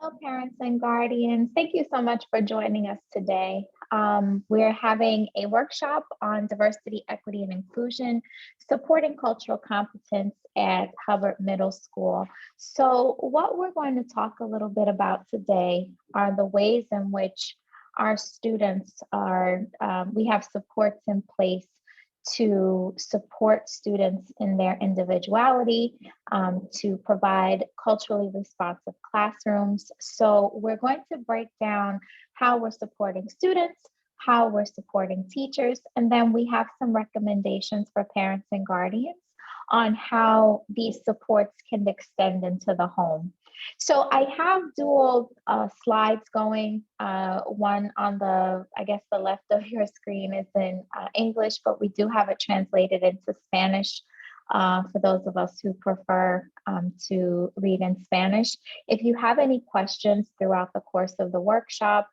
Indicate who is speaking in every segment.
Speaker 1: Hello, parents and guardians. Thank you so much for joining us today. We're having a workshop on diversity, equity, and inclusion, supporting cultural competence at Hubbard Middle School. So, what we're going to talk a little bit about today are the ways in which our students we have supports in place to support students in their individuality, to provide culturally responsive classrooms. So we're going to break down how we're supporting students, how we're supporting teachers, and then we have some recommendations for parents and guardians on how these supports can extend into the home. So I have dual slides going. One on I guess the left of your screen is in English, but we do have it translated into Spanish for those of us who prefer to read in Spanish. If you have any questions throughout the course of the workshop,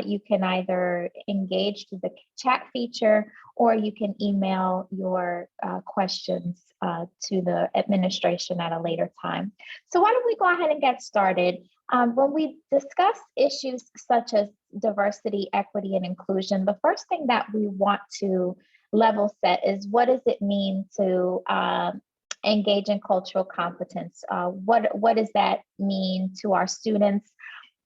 Speaker 1: you can either engage through the chat feature or you can email your questions to the administration at a later time. So why don't we go ahead and get started? When we discuss issues such as diversity, equity, and inclusion, the first thing that we want to level set is what does it mean to engage in cultural competence? What does that mean to our students?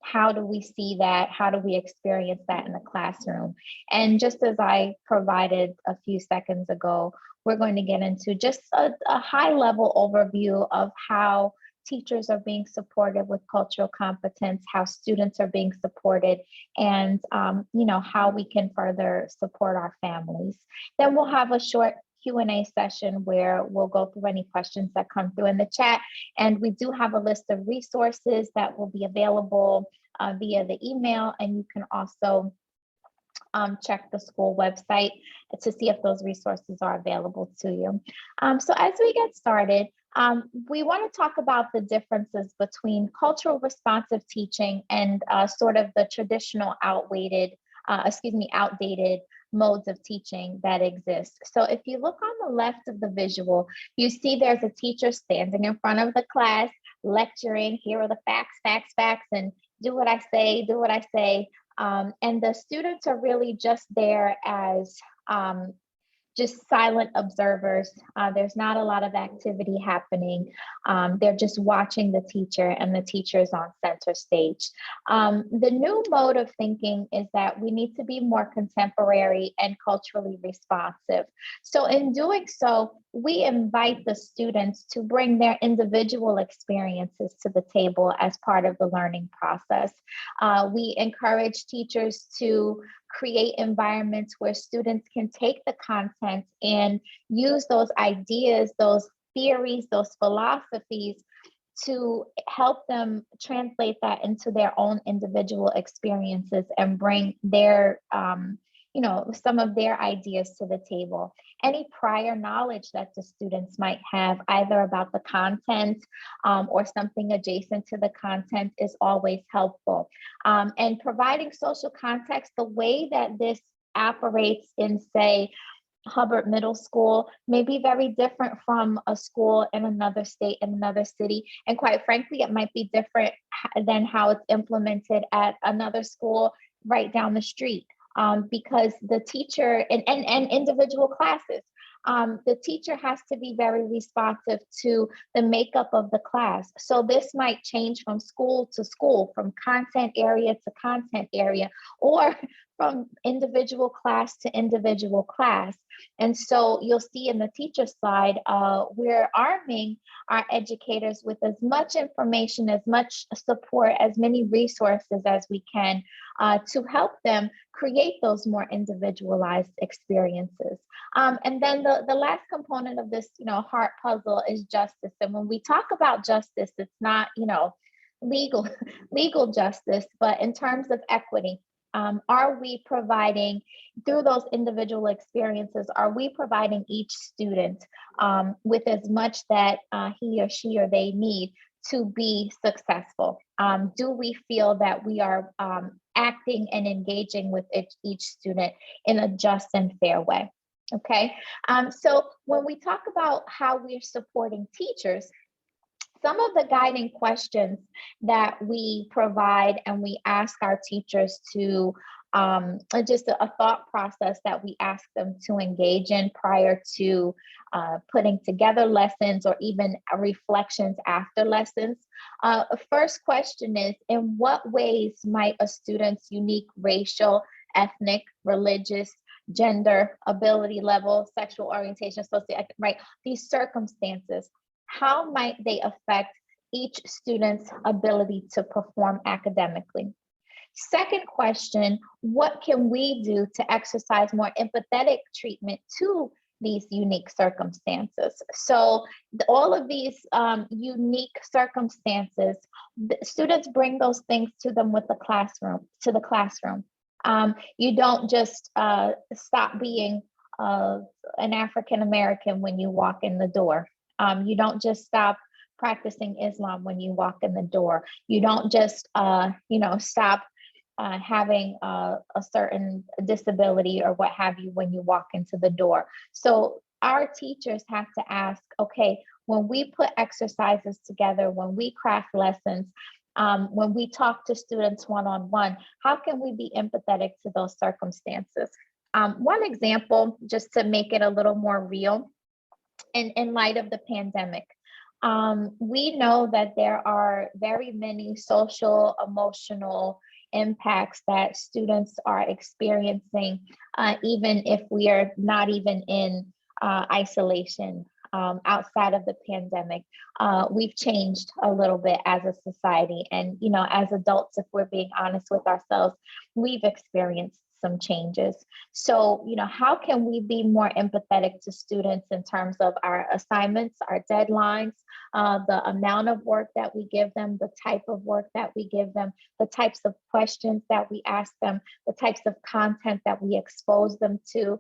Speaker 1: How do we see that? How do we experience that in the classroom? And just as I provided a few seconds ago, we're going to get into just a high level overview of how teachers are being supported with cultural competence, how students are being supported, and how we can further support our families. Then we'll have a short Q&A session where we'll go through any questions that come through in the chat. And we do have a list of resources that will be available via the email, and you can also check the school website to see if those resources are available to you. So as we get started, we want to talk about the differences between cultural responsive teaching and sort of the traditional outdated modes of teaching that exist. So if you look on the left of the visual, you see there's a teacher standing in front of the class, lecturing, here are the facts, and do what I say. And the students are really just there as just silent observers. There's not a lot of activity happening. They're just watching the teacher, and the teacher is on center stage. The new mode of thinking is that we need to be more contemporary and culturally responsive. So in doing so, we invite the students to bring their individual experiences to the table as part of the learning process. We encourage teachers to create environments where students can take the content and use those ideas, those theories, those philosophies to help them translate that into their own individual experiences and bring their some of their ideas to the table. Any prior knowledge that the students might have either about the content or something adjacent to the content is always helpful. And providing social context, the way that this operates in, say, Hubbard Middle School may be very different from a school in another state, in another city. And quite frankly, it might be different than how it's implemented at another school right down the street. Because the teacher and individual classes, the teacher has to be very responsive to the makeup of the class. So this might change from school to school, from content area to content area, or from individual class to individual class. And so you'll see in the teacher side, we're arming our educators with as much information, as much support, as many resources as we can to help them create those more individualized experiences. And then the last component of this, heart puzzle is justice. And when we talk about justice, it's not, legal justice, but in terms of equity. Are we providing, through those individual experiences, are we providing each student with as much that he or she or they need to be successful? Do we feel that we are acting and engaging with each student in a just and fair way? Okay, so when we talk about how we're supporting teachers, Some of the guiding questions that we provide and we ask our teachers to just a thought process that we ask them to engage in prior to putting together lessons or even reflections after lessons. First question is, in what ways might a student's unique racial, ethnic, religious, gender, ability level, sexual orientation, socioeconomic, right, these circumstances, how might they affect each student's ability to perform academically? Second question, what can we do to exercise more empathetic treatment to these unique circumstances? So all of these unique circumstances, the students bring those things to them with the classroom. You don't just stop being an African American when you walk in the door. You don't just stop practicing Islam when you walk in the door. You don't just, stop having a certain disability or what have you when you walk into the door. So our teachers have to ask, okay, when we put exercises together, when we craft lessons, when we talk to students one-on-one, how can we be empathetic to those circumstances? One example, just to make it a little more real, in light of the pandemic, we know that there are very many social, emotional impacts that students are experiencing, even if we are not even in isolation. Outside of the pandemic, we've changed a little bit as a society. And, as adults, if we're being honest with ourselves, we've experienced some changes. So, how can we be more empathetic to students in terms of our assignments, our deadlines, the amount of work that we give them, the type of work that we give them, the types of questions that we ask them, the types of content that we expose them to.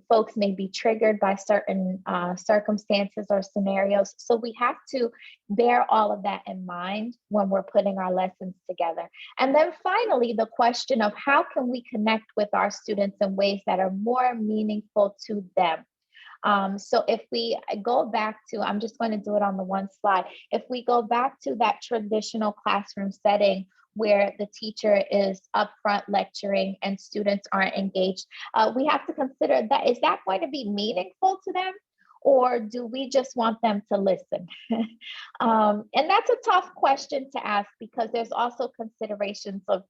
Speaker 1: Folks may be triggered by certain circumstances or scenarios. So we have to bear all of that in mind when we're putting our lessons together. And then finally, the question of how can we connect with our students in ways that are more meaningful to them. So if we go back to, I'm just going to do it on the one slide. If we go back to that traditional classroom setting where the teacher is upfront lecturing and students aren't engaged, we have to consider that, is that going to be meaningful to them? Or do we just want them to listen? And that's a tough question to ask because there's also considerations of,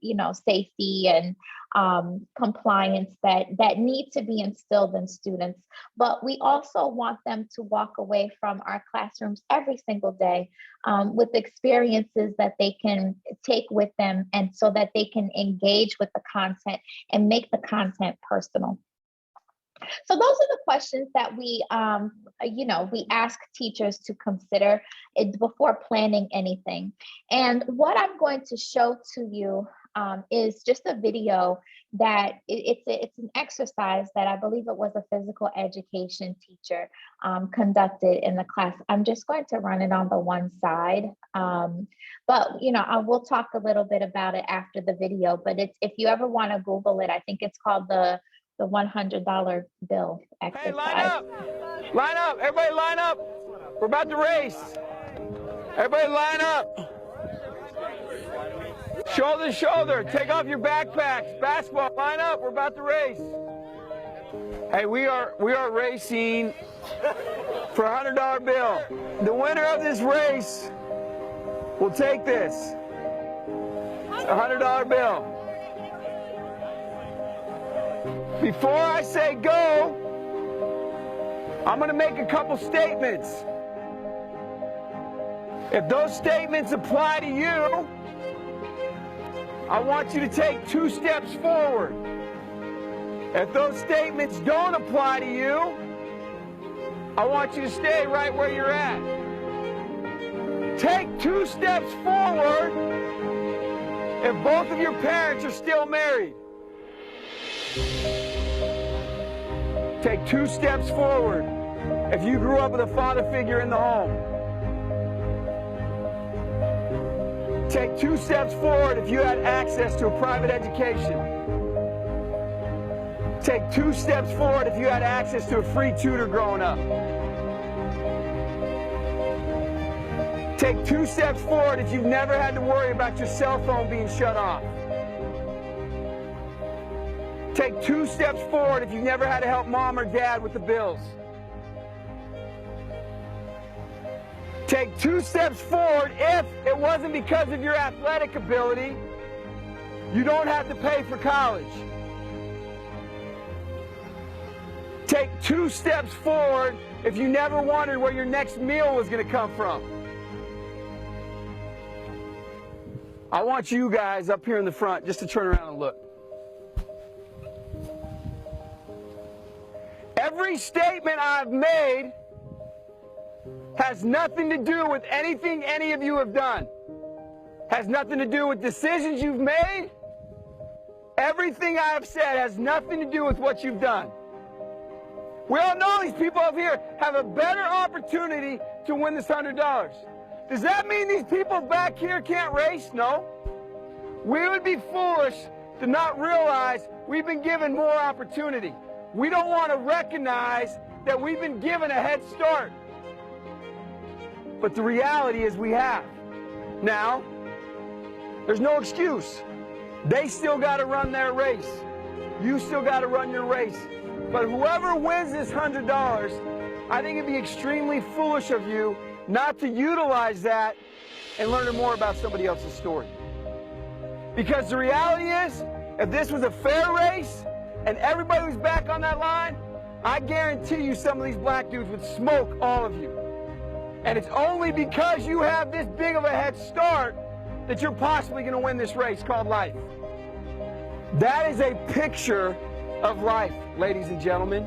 Speaker 1: safety and compliance that need to be instilled in students. But we also want them to walk away from our classrooms every single day with experiences that they can take with them, and so that they can engage with the content and make the content personal. So those are the questions that we ask teachers to consider before planning anything. And what I'm going to show to you is just a video that it's an exercise that I believe it was a physical education teacher conducted in the class. I'm just going to run it on the one side, but I will talk a little bit about it after the video. But if you ever want to Google it, I think it's called the $100 bill exercise.
Speaker 2: Hey, line up, everybody line up. We're about to race. Everybody line up. Shoulder to shoulder, take off your backpacks. Basketball, line up, we're about to race. Hey, we are racing for a $100 bill. The winner of this race will take this, a $100 bill. Before I say go, I'm going to make a couple statements. If those statements apply to you, I want you to take 2 steps forward. If those statements don't apply to you, I want you to stay right where you're at. Take 2 steps forward if both of your parents are still married. Take 2 steps forward if you grew up with a father figure in the home. Take 2 steps forward if you had access to a private education. Take 2 steps forward if you had access to a free tutor growing up. Take 2 steps forward if you've never had to worry about your cell phone being shut off. Take 2 steps forward if you've never had to help mom or dad with the bills. Take 2 steps forward if it wasn't because of your athletic ability, you don't have to pay for college. Take 2 steps forward if you never wondered where your next meal was going to come from. I want you guys up here in the front just to turn around and look. Every statement I've made has nothing to do with anything any of you have done. Has nothing to do with decisions you've made. Everything I have said has nothing to do with what you've done. We all know these people up here have a better opportunity to win this $100. Does that mean these people back here can't race? No. We would be foolish to not realize we've been given more opportunity. We don't want to recognize that we've been given a head start. But the reality is we have. Now, there's no excuse. They still got to run their race. You still got to run your race. But whoever wins this $100, I think it'd be extremely foolish of you not to utilize that and learn more about somebody else's story. Because the reality is, if this was a fair race and everybody was back on that line, I guarantee you some of these black dudes would smoke all of you. And it's only because you have this big of a head start that you're possibly going to win this race called life. That is a picture of life, ladies and gentlemen.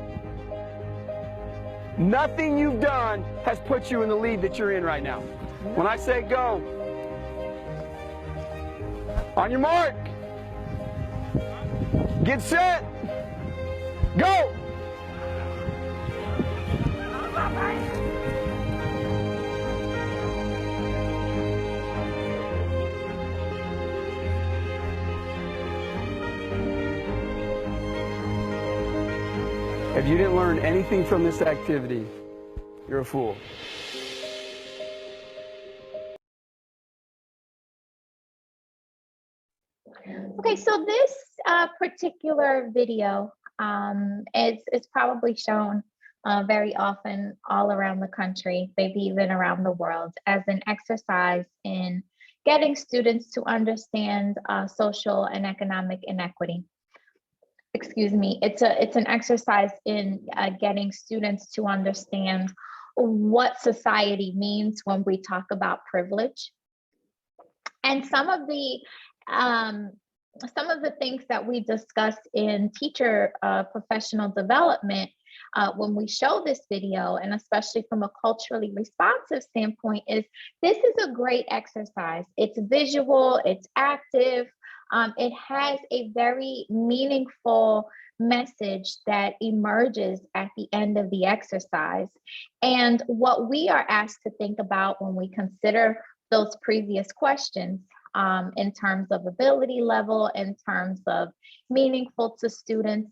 Speaker 2: Nothing you've done has put you in the lead that you're in right now. When I say go, on your mark, get set, go! If you didn't learn anything from this activity, you're a fool.
Speaker 1: Okay, so this particular video is probably shown very often all around the country, maybe even around the world, as an exercise in getting students to understand social and economic inequity. Excuse me, it's an exercise in getting students to understand what society means when we talk about privilege. And some of the things that we discuss in teacher professional development when we show this video, and especially from a culturally responsive standpoint, is this is a great exercise. It's visual, it's active. It has a very meaningful message that emerges at the end of the exercise. And what we are asked to think about when we consider those previous questions in terms of ability level, in terms of meaningful to students,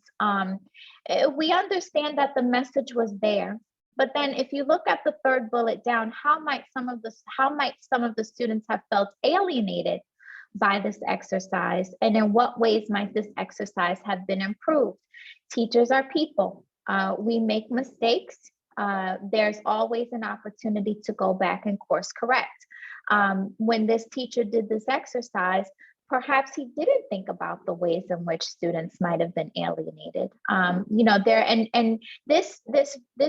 Speaker 1: we understand that the message was there. But then if you look at the third bullet down, how might some of the students have felt alienated by this exercise, and in what ways might this exercise have been improved? Teachers are people. We make mistakes. There's always an opportunity to go back and course correct. When this teacher did this exercise, perhaps he didn't think about the ways in which students might have been alienated. This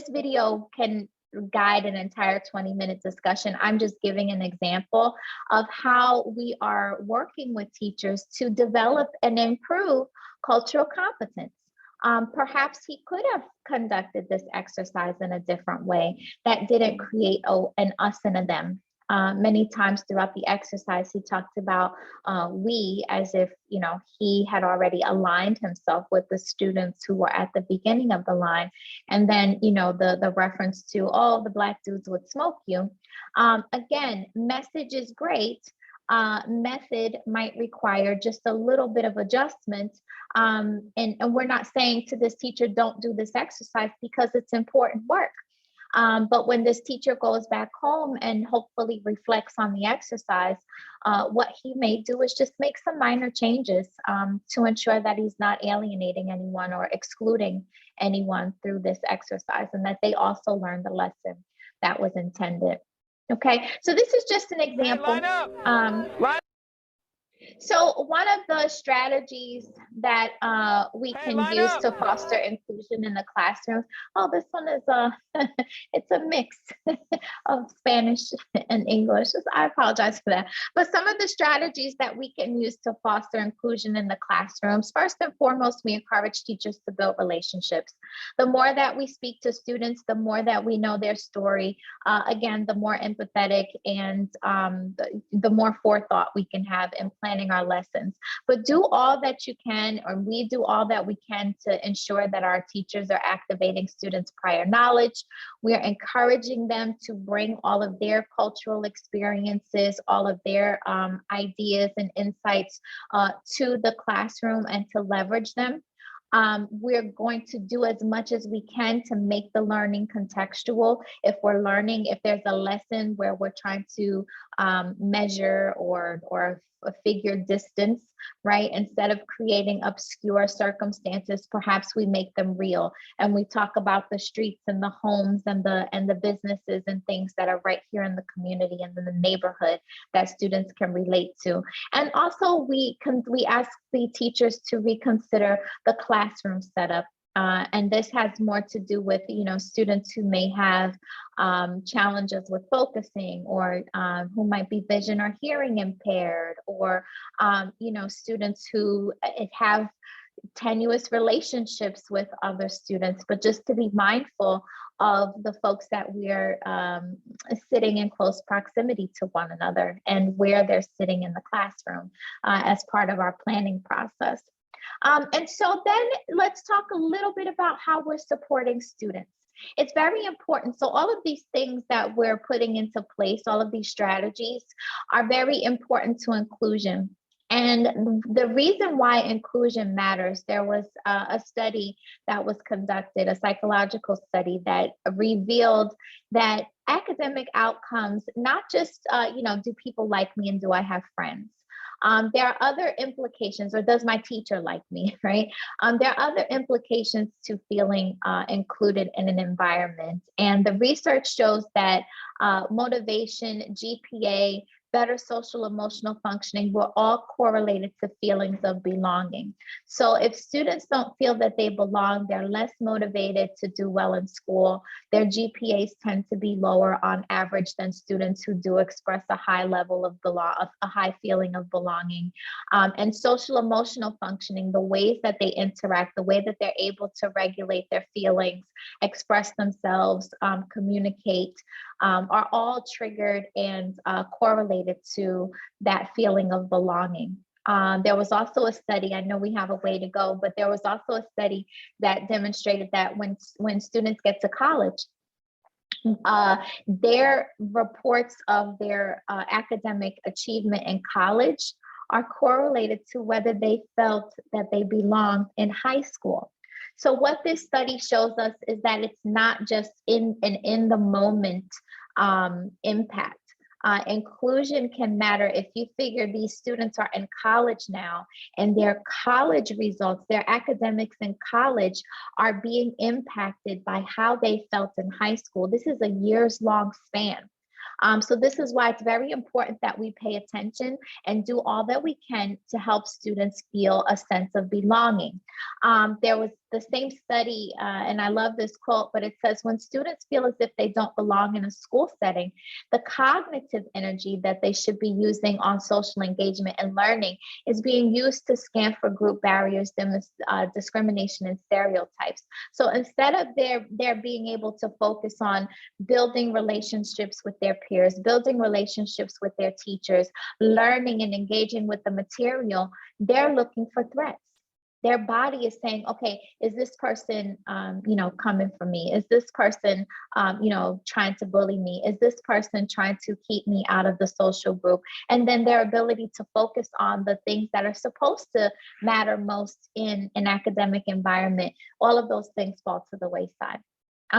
Speaker 1: video can guide an entire 20-minute discussion. I'm just giving an example of how we are working with teachers to develop and improve cultural competence. Perhaps he could have conducted this exercise in a different way that didn't create an us and a them. Many times throughout the exercise, he talked about we, as if, he had already aligned himself with the students who were at the beginning of the line. And then, the reference to, oh, the Black dudes would smoke you. Again, message is great. Method might require just a little bit of adjustment. And we're not saying to this teacher, don't do this exercise, because it's important work. But when this teacher goes back home and hopefully reflects on the exercise, what he may do is just make some minor changes to ensure that he's not alienating anyone or excluding anyone through this exercise, and that they also learn the lesson that was intended. Okay, so this is just an example.
Speaker 2: Hey, line up.
Speaker 1: So one of the strategies that we
Speaker 2: Hey,
Speaker 1: can
Speaker 2: line
Speaker 1: use
Speaker 2: up.
Speaker 1: to foster inclusion in the classroom, oh, this one is it's a mix of Spanish and English. I apologize for that. But some of the strategies that we can use to foster inclusion in the classrooms, first and foremost, we encourage teachers to build relationships. The more that we speak to students, the more that we know their story, again, the more empathetic and the more forethought we can have in planning our lessons. But do all that you can, or we do all that we can to ensure that our teachers are activating students' prior knowledge. We're encouraging them to bring all of their cultural experiences, all of their ideas and insights to the classroom and to leverage them. We're going to do as much as we can to make the learning contextual. If we're learning, if there's a lesson where we're trying to measure or figure distance, right? Instead of creating obscure circumstances, perhaps we make them real, and we talk about the streets and the homes and the businesses and things that are right here in the community and in the neighborhood that students can relate to. And also we ask the teachers to reconsider the classroom setup. And this has more to do with, students who may have challenges with focusing, or who might be vision or hearing impaired, or, students who have tenuous relationships with other students, but just to be mindful of the folks that we're sitting in close proximity to one another and where they're sitting in the classroom as part of our planning process. And so then let's talk a little bit about how we're supporting students. It's very important. So all of these things that we're putting into place, all of these strategies are very important to inclusion. And the reason why inclusion matters, there was a study that was conducted, a psychological study that revealed that academic outcomes, not just, do people like me and do I have friends? There are other implications, or does my teacher like me, right? There are other implications to feeling included in an environment. And the research shows that motivation, GPA, better social emotional functioning were all correlated to feelings of belonging. So if students don't feel that they belong, they're less motivated to do well in school. Their GPAs tend to be lower on average than students who do express a high level of a high feeling of belonging. And social emotional functioning, the ways that they interact, the way that they're able to regulate their feelings, express themselves, communicate, are all triggered and correlated to that feeling of belonging. There was also a study, I know we have a way to go, but there was also a study that demonstrated that when students get to college, their reports of their academic achievement in college are correlated to whether they felt that they belonged in high school. So what this study shows us is that it's not just in the moment impact. Inclusion can matter if you figure these students are in college now, and their college results, their academics in college are being impacted by how they felt in high school. This is a years-long span. So this is why it's very important that we pay attention and do all that we can to help students feel a sense of belonging. There was the same study, and I love this quote, but it says, when students feel as if they don't belong in a school setting, the cognitive energy that they should be using on social engagement and learning is being used to scan for group barriers, discrimination, and stereotypes. So instead of their being able to focus on building relationships with their peers, building relationships with their teachers, learning and engaging with the material, they're looking for threats. Their body is saying, okay, is this person, coming for me? Is this person, trying to bully me? Is this person trying to keep me out of the social group? And then their ability to focus on the things that are supposed to matter most in an academic environment, all of those things fall to the wayside.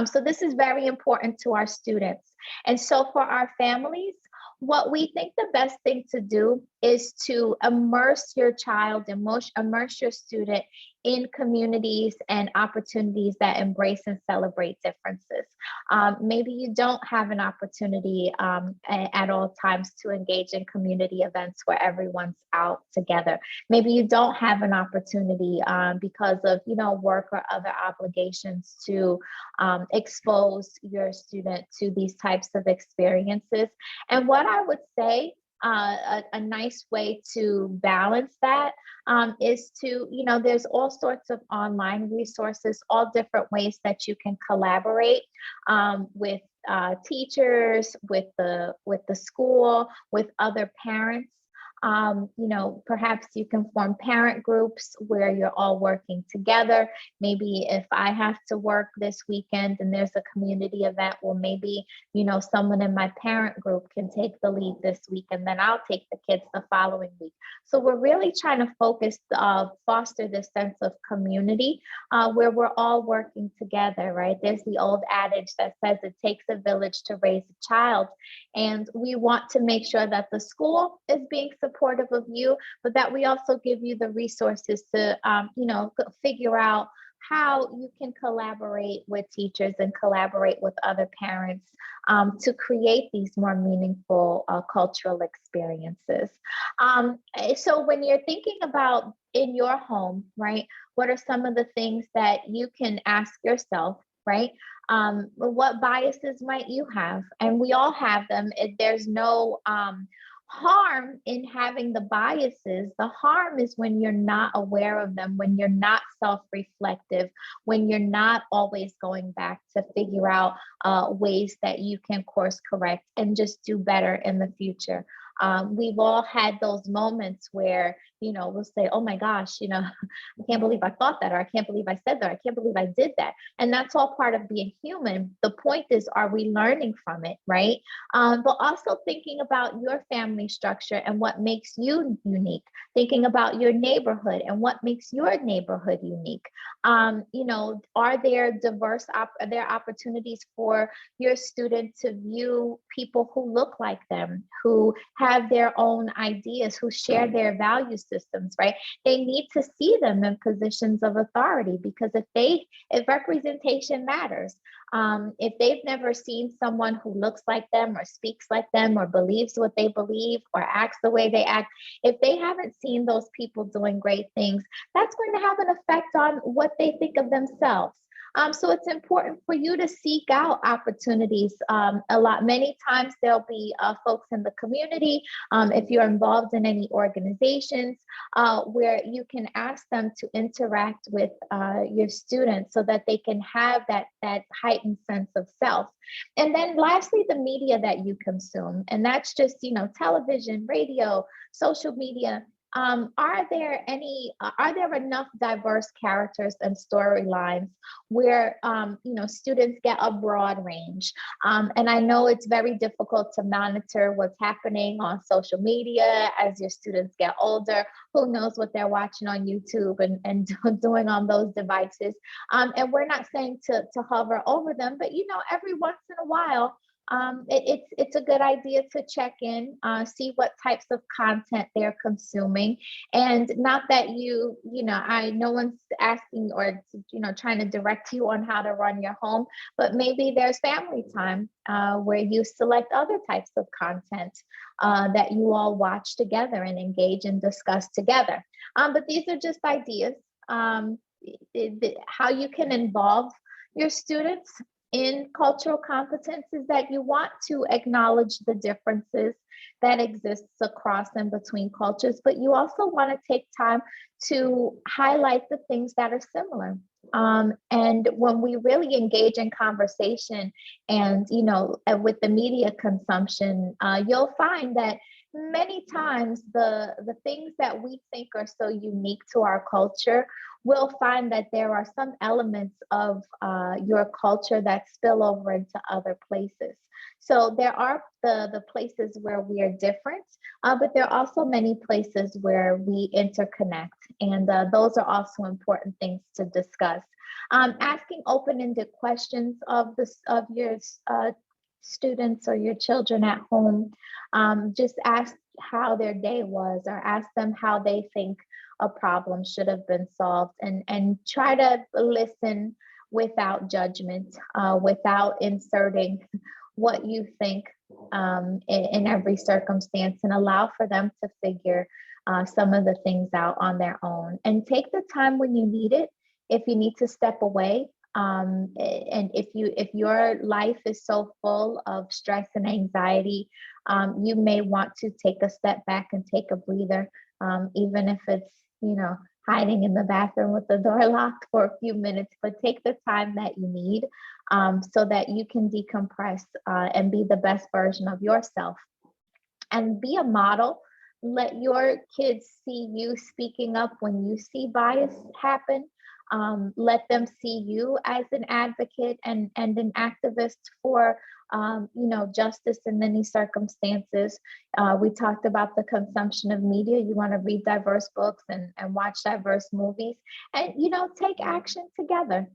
Speaker 1: So this is very important to our students. And so for our families, what we think the best thing to do is to immerse your child, immerse your student in communities and opportunities that embrace and celebrate differences. Maybe you don't have an opportunity at all times to engage in community events where everyone's out together. Maybe you don't have an opportunity because of, work or other obligations to expose your student to these types of experiences. And what I would say, a nice way to balance that is to, there's all sorts of online resources, all different ways that you can collaborate with teachers, with the school, with other parents. Perhaps you can form parent groups where you're all working together. Maybe if I have to work this weekend and there's a community event, well, maybe, someone in my parent group can take the lead this week, and then I'll take the kids the following week. So we're really trying to foster this sense of community where we're all working together, right? There's the old adage that says it takes a village to raise a child. And we want to make sure that the school is being supportive of you, but that we also give you the resources to, figure out how you can collaborate with teachers and collaborate with other parents to create these more meaningful cultural experiences. So when you're thinking about in your home, right, what are some of the things that you can ask yourself, right? What biases might you have? And we all have them. There's no harm in having the biases. The harm is when you're not aware of them, when you're not self-reflective, when you're not always going back to figure out ways that you can course correct and just do better in the future. We've all had those moments where, we'll say, oh my gosh, I can't believe I thought that, or I can't believe I said that, or I can't believe I did that. And that's all part of being human. The point is, are we learning from it, right? But also thinking about your family structure and what makes you unique, thinking about your neighborhood and what makes your neighborhood unique. Are there are there opportunities for your student to view people who look like them, who have their own ideas, who share their value systems, right? They need to see them in positions of authority, because if representation matters, if they've never seen someone who looks like them or speaks like them or believes what they believe or acts the way they act, if they haven't seen those people doing great things, that's going to have an effect on what they think of themselves. So it's important for you to seek out opportunities. Many times there'll be folks in the community, if you're involved in any organizations, where you can ask them to interact with your students so that they can have that heightened sense of self. And then lastly, the media that you consume, and that's just, television, radio, social media. Are there enough diverse characters and storylines where, students get a broad range? And I know it's very difficult to monitor what's happening on social media as your students get older. Who knows what they're watching on YouTube and doing on those devices? And we're not saying to hover over them, but, every once in a while, it's a good idea to check in, see what types of content they're consuming, and not that no one's asking or trying to direct you on how to run your home, but maybe there's family time where you select other types of content that you all watch together and engage and discuss together. But these are just ideas, how you can involve your students in cultural competences, that you want to acknowledge the differences that exists across and between cultures, but you also want to take time to highlight the things that are similar. And when we really engage in conversation and, with the media consumption, you'll find that many times the things that we think are so unique to our culture, we'll find that there are some elements of your culture that spill over into other places. So there are the places where we are different, but there are also many places where we interconnect. And those are also important things to discuss. Asking open-ended questions of your students or your children at home. Just ask how their day was, or ask them how they think a problem should have been solved, and try to listen without judgment, without inserting what you think in every circumstance, and allow for them to figure some of the things out on their own. And take the time when you need it. If you need to step away, and if your life is so full of stress and anxiety, you may want to take a step back and take a breather, even if it's, hiding in the bathroom with the door locked for a few minutes. But take the time that you need, so that you can decompress and be the best version of yourself. And be a model. Let your kids see you speaking up when you see bias happen. Let them see you as an advocate and an activist for justice in many circumstances. We talked about the consumption of media. You want to read diverse books and watch diverse movies, and take action together.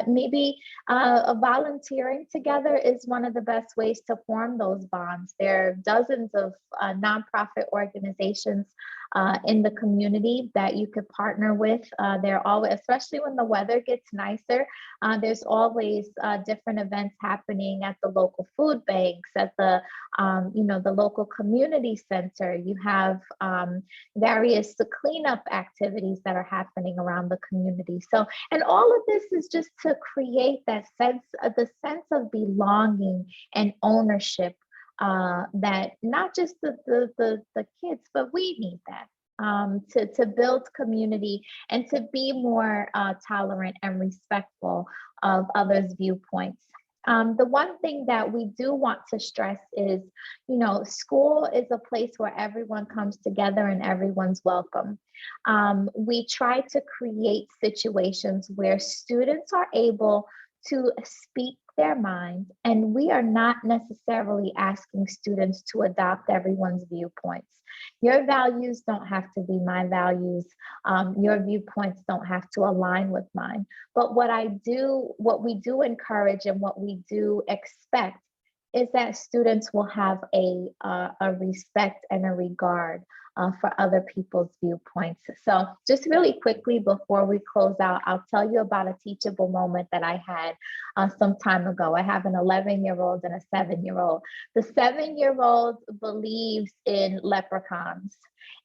Speaker 1: Maybe volunteering together is one of the best ways to form those bonds. There are dozens of nonprofit organizations in the community that you could partner with. They're always, especially when the weather gets nicer, there's always different events happening at the local food banks, at the the local community center. You have various cleanup activities that are happening around the community. So, and all of this is just to create that sense of belonging and ownership, that not just the kids, but we need that, to build community and to be more tolerant and respectful of others' viewpoints. The one thing that we do want to stress is, school is a place where everyone comes together and everyone's welcome. We try to create situations where students are able to speak their mind, and we are not necessarily asking students to adopt everyone's viewpoints. Your values don't have to be my values. Your viewpoints don't have to align with mine. But what we do encourage and what we do expect is that students will have a respect and a regard for other people's viewpoints. So just really quickly before we close out, I'll tell you about a teachable moment that I had some time ago. I have an 11-year-old and a 7-year-old. The 7-year-old believes in leprechauns.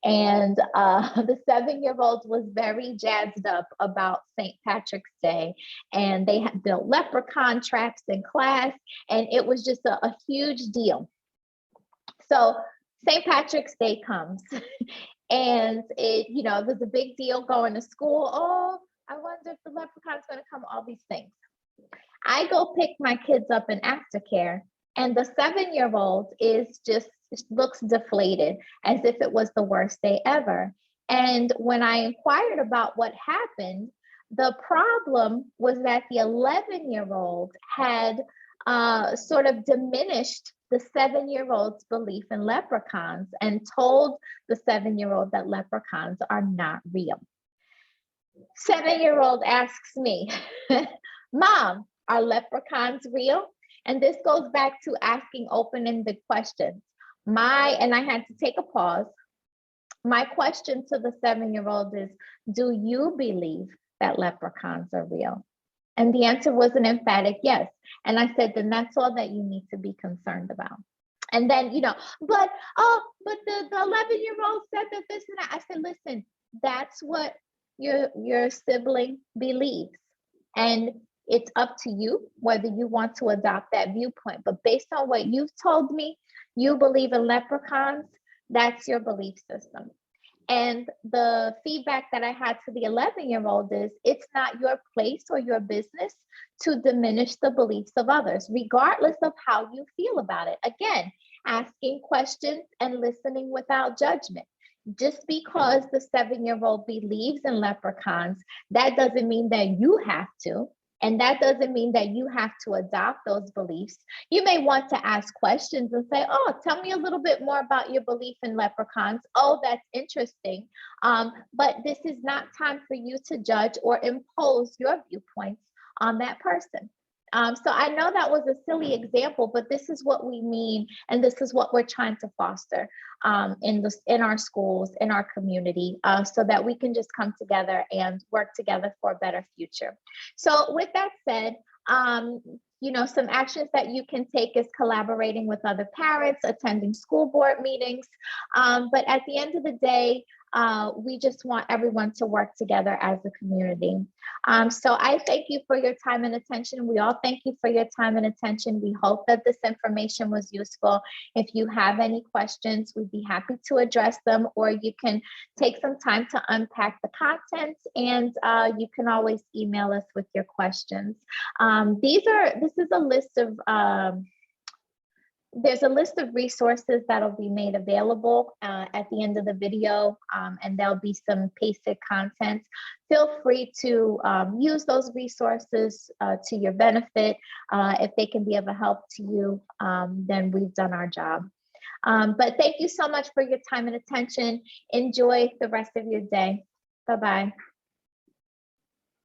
Speaker 1: And the 7-year-old was very jazzed up about St. Patrick's Day. And they had built leprechaun tracks in class. And it was just a huge deal. So St. Patrick's Day comes and it was a big deal going to school. Oh, I wonder if the leprechaun's going to come, all these things. I go pick my kids up in aftercare, and the 7-year-old looks deflated, as if it was the worst day ever. And when I inquired about what happened, the problem was that the 11-year-old had sort of diminished the 7-year-old's belief in leprechauns and told the 7-year-old that leprechauns are not real. 7-year-old asks me, Mom, are leprechauns real? And this goes back to asking open-ended questions. And I had to take a pause. My question to the 7-year-old is, do you believe that leprechauns are real? And the answer was an emphatic yes. And I said, then that's all that you need to be concerned about. And then, but the 11-year-old said that this and that. I said, listen, that's what your sibling believes. And it's up to you whether you want to adopt that viewpoint. But based on what you've told me, you believe in leprechauns, that's your belief system. And the feedback that I had to the 11-year-old is, it's not your place or your business to diminish the beliefs of others, regardless of how you feel about it. Again, asking questions and listening without judgment. Just because the 7-year-old believes in leprechauns, that doesn't mean that you have to. And that doesn't mean that you have to adopt those beliefs. You may want to ask questions and say, oh, tell me a little bit more about your belief in leprechauns. Oh, that's interesting. But this is not time for you to judge or impose your viewpoints on that person. So I know that was a silly example, but this is what we mean, and this is what we're trying to foster in our schools, in our community, so that we can just come together and work together for a better future. So with that said, some actions that you can take is collaborating with other parents, attending school board meetings. But at the end of the day, we just want everyone to work together as a community. So I thank you for your time and attention. We all thank you for your time and attention. We hope that this information was useful. If you have any questions, we'd be happy to address them, or you can take some time to unpack the content, and you can always email us with your questions. This is a list of there's a list of resources that'll be made available at the end of the video, and there'll be some pasted content. Feel free to use those resources to your benefit. If they can be of a help to you, then we've done our job. But thank you so much for your time and attention. Enjoy the rest of your day. Bye-bye.